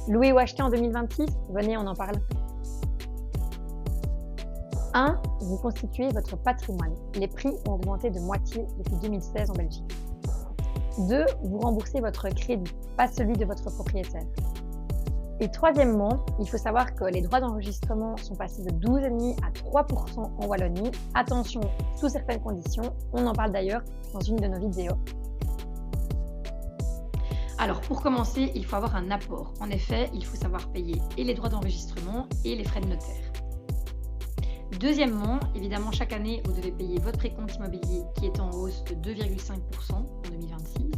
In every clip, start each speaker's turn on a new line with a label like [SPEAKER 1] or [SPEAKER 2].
[SPEAKER 1] Louer ou acheter en 2026? Venez, on en parle. 1. Vous constituez votre patrimoine. Les prix ont augmenté de moitié depuis 2016 en Belgique. 2. Vous remboursez votre crédit, pas celui de votre propriétaire. Et troisièmement, il faut savoir que les droits d'enregistrement sont passés de 12,5 à 3% en Wallonie. Attention, sous certaines conditions, on en parle d'ailleurs dans une de nos vidéos. Alors pour commencer, il faut avoir un apport. En effet, il faut savoir payer et les droits d'enregistrement et les frais de notaire. Deuxièmement, évidemment, chaque année, vous devez payer votre précompte immobilier qui est en hausse de 2,5% en 2026.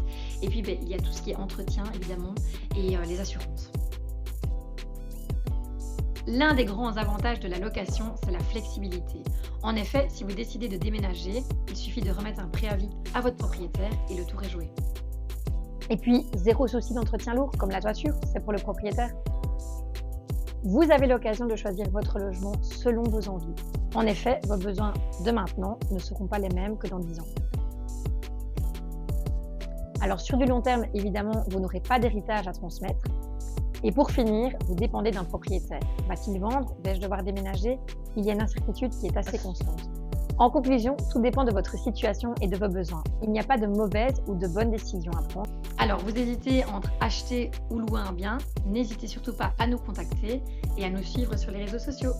[SPEAKER 1] Et puis, il y a tout ce qui est entretien, évidemment, et les assurances. L'un des grands avantages de la location, c'est la flexibilité. En effet, si vous décidez de déménager, il suffit de remettre un préavis à votre propriétaire et le tour est joué. Et puis, zéro souci d'entretien lourd, comme la toiture, c'est pour le propriétaire. Vous avez l'occasion de choisir votre logement selon vos envies. En effet, vos besoins de maintenant ne seront pas les mêmes que dans 10 ans. Alors sur du long terme, évidemment, vous n'aurez pas d'héritage à transmettre. Et pour finir, vous dépendez d'un propriétaire. Va-t-il vendre? Vais-je devoir déménager? Il y a une incertitude qui est assez constante. En conclusion, tout dépend de votre situation et de vos besoins. Il n'y a pas de mauvaise ou de bonne décision à prendre. Alors, vous hésitez entre acheter ou louer un bien, n'hésitez surtout pas à nous contacter et à nous suivre sur les réseaux sociaux.